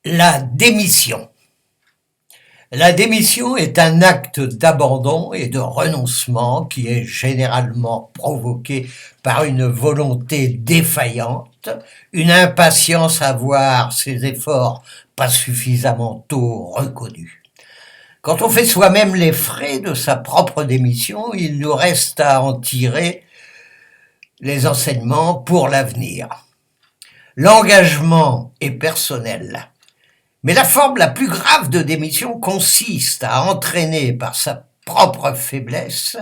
La démission. La démission est un acte d'abandon et de renoncement qui est généralement provoqué par une volonté défaillante, une impatience à voir ses efforts pas suffisamment tôt reconnus. Quand on fait soi-même les frais de sa propre démission, il nous reste à en tirer les enseignements pour l'avenir. L'engagement est personnel. Mais la forme la plus grave de démission consiste à entraîner par sa propre faiblesse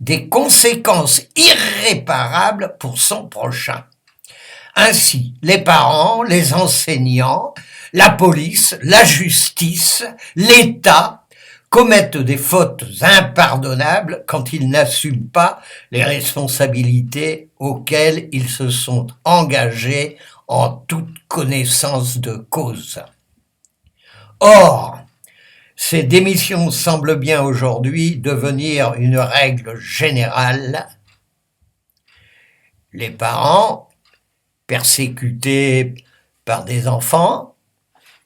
des conséquences irréparables pour son prochain. Ainsi, les parents, les enseignants, la police, la justice, l'État commettent des fautes impardonnables quand ils n'assument pas les responsabilités auxquelles ils se sont engagés en toute connaissance de cause. Or, ces démissions semblent bien aujourd'hui devenir une règle générale. Les parents, persécutés par des enfants,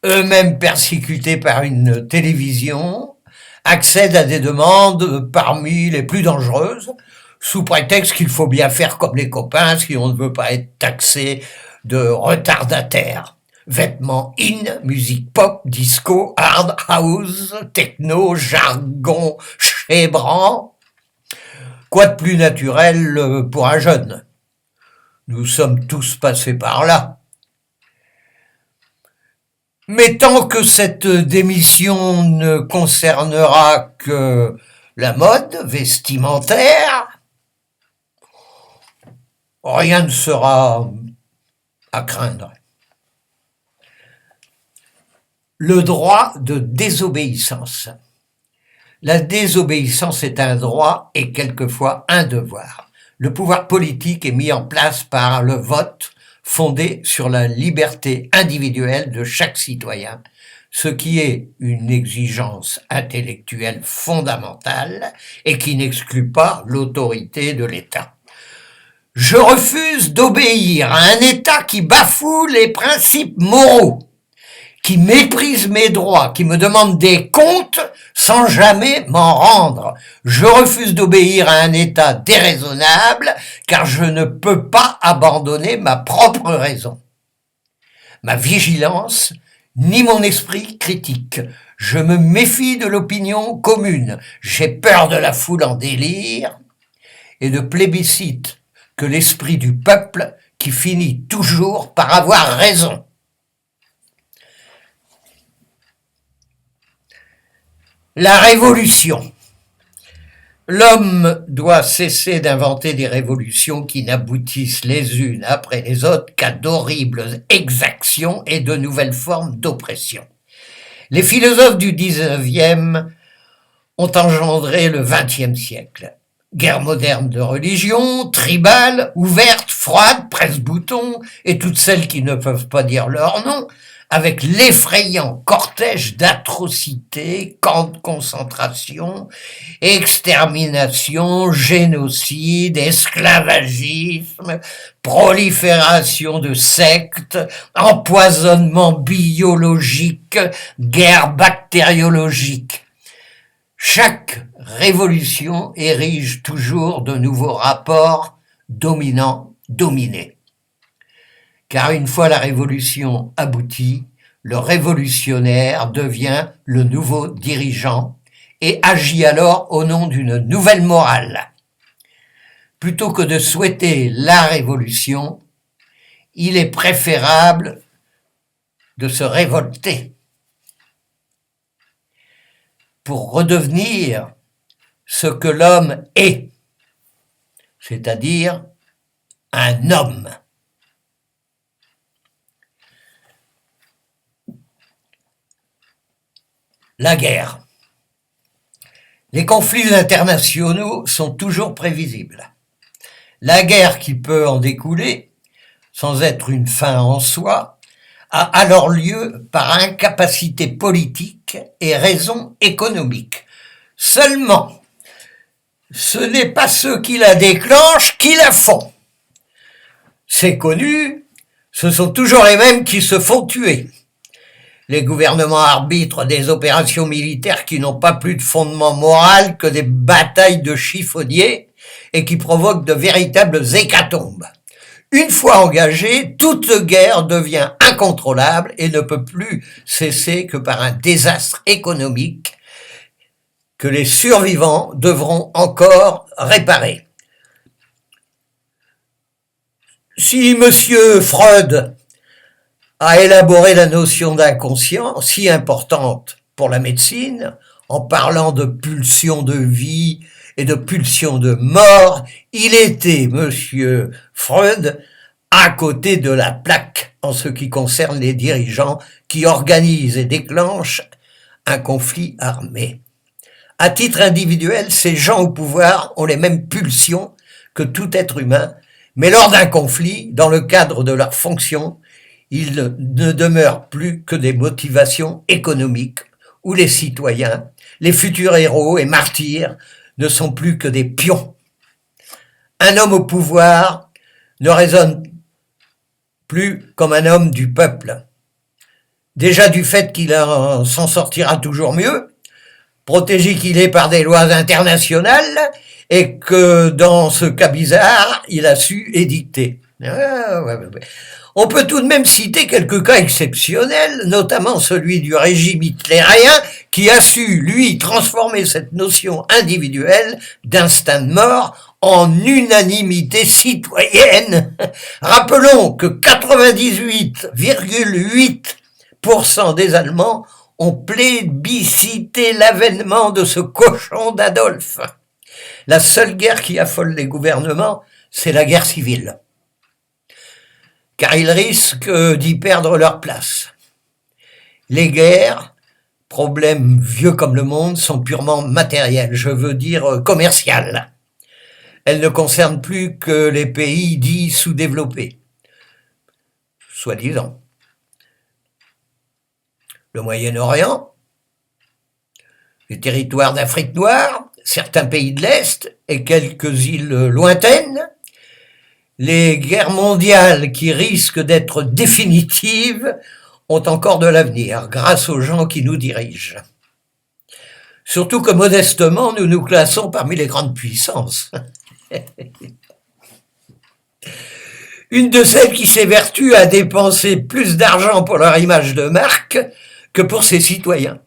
eux-mêmes persécutés par une télévision, accèdent à des demandes parmi les plus dangereuses, sous prétexte qu'il faut bien faire comme les copains si on ne veut pas être taxé de retardataire. Vêtements in, musique pop, disco, hard house, techno, jargon, chébrant. Quoi de plus naturel pour un jeune? Nous sommes tous passés par là. Mais tant que cette démission ne concernera que la mode vestimentaire, rien ne sera à craindre. Le droit de désobéissance. La désobéissance est un droit et quelquefois un devoir. Le pouvoir politique est mis en place par le vote fondé sur la liberté individuelle de chaque citoyen, ce qui est une exigence intellectuelle fondamentale et qui n'exclut pas l'autorité de l'État. Je refuse d'obéir à un État qui bafoue les principes moraux, qui méprise mes droits, qui me demande des comptes sans jamais m'en rendre. Je refuse d'obéir à un État déraisonnable, car je ne peux pas abandonner ma propre raison, ma vigilance, ni mon esprit critique. Je me méfie de l'opinion commune. J'ai peur de la foule en délire et de plébiscite que l'esprit du peuple qui finit toujours par avoir raison. La révolution. L'homme doit cesser d'inventer des révolutions qui n'aboutissent les unes après les autres qu'à d'horribles exactions et de nouvelles formes d'oppression. Les philosophes du 19e ont engendré le 20e siècle. Guerre moderne de religion, tribale, ouverte, froide, presse-bouton, et toutes celles qui ne peuvent pas dire leur nom, avec l'effrayant cortège d'atrocités, camps de concentration, extermination, génocide, esclavagisme, prolifération de sectes, empoisonnement biologique, guerre bactériologique. Chaque révolution érige toujours de nouveaux rapports dominant-dominé. Car une fois la révolution aboutie, le révolutionnaire devient le nouveau dirigeant et agit alors au nom d'une nouvelle morale. Plutôt que de souhaiter la révolution, il est préférable de se révolter pour redevenir ce que l'homme est, c'est-à-dire un homme. La guerre. Les conflits internationaux sont toujours prévisibles. La guerre qui peut en découler, sans être une fin en soi, a alors lieu par incapacité politique et raison économique. Seulement, ce n'est pas ceux qui la déclenchent qui la font. C'est connu, ce sont toujours les mêmes qui se font tuer. Les gouvernements arbitrent des opérations militaires qui n'ont pas plus de fondement moral que des batailles de chiffonniers et qui provoquent de véritables hécatombes. Une fois engagée, toute guerre devient incontrôlable et ne peut plus cesser que par un désastre économique que les survivants devront encore réparer. Si Monsieur Freud a élaboré la notion d'inconscient, si importante pour la médecine, en parlant de pulsion de vie et de pulsion de mort, il était, Monsieur Freud, à côté de la plaque en ce qui concerne les dirigeants qui organisent et déclenchent un conflit armé. À titre individuel, ces gens au pouvoir ont les mêmes pulsions que tout être humain, mais lors d'un conflit, dans le cadre de leur fonction, il ne demeure plus que des motivations économiques où les citoyens, les futurs héros et martyrs ne sont plus que des pions. Un homme au pouvoir ne raisonne plus comme un homme du peuple. Déjà du fait qu'il s'en sortira toujours mieux, protégé qu'il est par des lois internationales et que dans ce cas bizarre, il a su édicter. On peut tout de même citer quelques cas exceptionnels, notamment celui du régime hitlérien qui a su, lui, transformer cette notion individuelle d'instinct de mort en unanimité citoyenne. Rappelons que 98,8% des Allemands ont plébiscité l'avènement de ce cochon d'Adolphe. La seule guerre qui affole les gouvernements, c'est la guerre civile, car ils risquent d'y perdre leur place. Les guerres, problèmes vieux comme le monde, sont purement matériels, je veux dire commerciales. Elles ne concernent plus que les pays dits sous-développés, soi-disant. Le Moyen-Orient, les territoires d'Afrique noire, certains pays de l'Est et quelques îles lointaines, les guerres mondiales qui risquent d'être définitives ont encore de l'avenir grâce aux gens qui nous dirigent. Surtout que modestement, nous nous classons parmi les grandes puissances. Une de celles qui s'évertuent à dépenser plus d'argent pour leur image de marque que pour ses citoyens.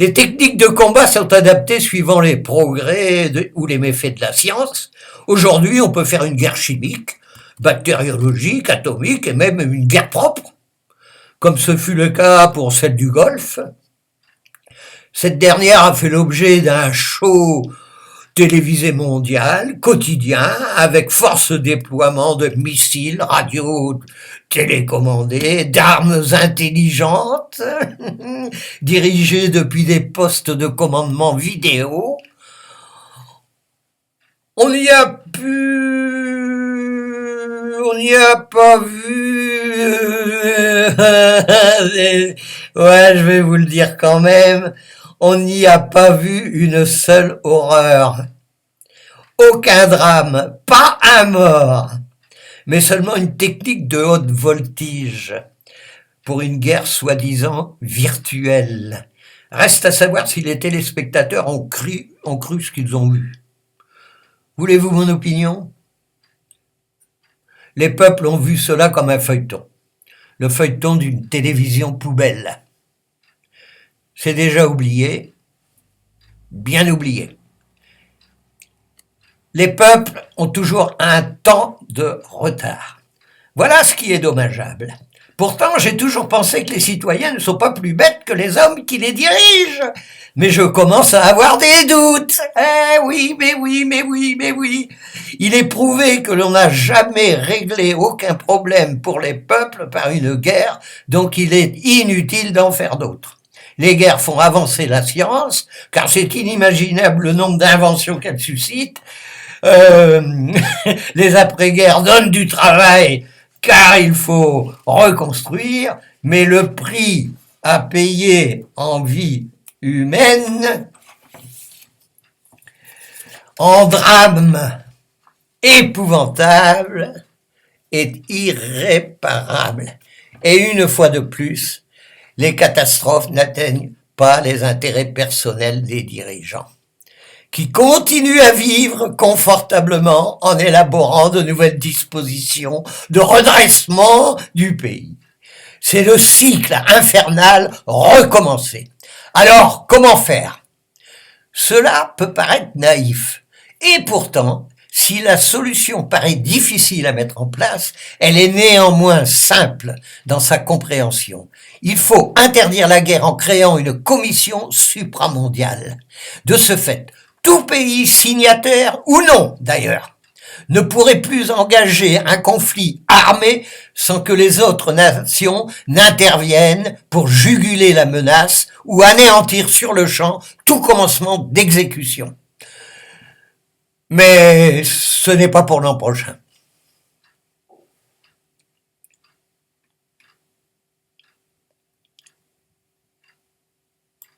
Les techniques de combat sont adaptées suivant les progrès ou les méfaits de la science. Aujourd'hui, on peut faire une guerre chimique, bactériologique, atomique et même une guerre propre, comme ce fut le cas pour celle du Golfe. Cette dernière a fait l'objet d'un show télévisé mondial, quotidien, avec force déploiement de missiles, radio, télécommandés, d'armes intelligentes, dirigées depuis des postes de commandement vidéo. On n'y a pas vu, ouais, je vais vous le dire quand même, on n'y a pas vu une seule horreur. Aucun drame, pas un mort, mais seulement une technique de haute voltige pour une guerre soi-disant virtuelle. Reste à savoir si les téléspectateurs ont cru ce qu'ils ont vu. Voulez-vous mon opinion ? Les peuples ont vu cela comme un feuilleton. Le feuilleton d'une télévision poubelle. C'est déjà oublié, bien oublié. Les peuples ont toujours un temps de retard. Voilà ce qui est dommageable. Pourtant, j'ai toujours pensé que les citoyens ne sont pas plus bêtes que les hommes qui les dirigent. Mais je commence à avoir des doutes. Oui. Il est prouvé que l'on n'a jamais réglé aucun problème pour les peuples par une guerre, donc il est inutile d'en faire d'autres. Les guerres font avancer la science, car c'est inimaginable le nombre d'inventions qu'elles suscitent. Les après-guerres donnent du travail, car il faut reconstruire, mais le prix à payer en vie humaine, en drame épouvantable, est irréparable. Et une fois de plus, les catastrophes n'atteignent pas les intérêts personnels des dirigeants, qui continuent à vivre confortablement en élaborant de nouvelles dispositions de redressement du pays. C'est le cycle infernal recommencé. Alors, comment faire? Cela peut paraître naïf, et pourtant, si la solution paraît difficile à mettre en place, elle est néanmoins simple dans sa compréhension. Il faut interdire la guerre en créant une commission supramondiale. De ce fait, tout pays signataire, ou non d'ailleurs, ne pourrait plus engager un conflit armé sans que les autres nations n'interviennent pour juguler la menace ou anéantir sur le champ tout commencement d'exécution. Mais ce n'est pas pour l'an prochain.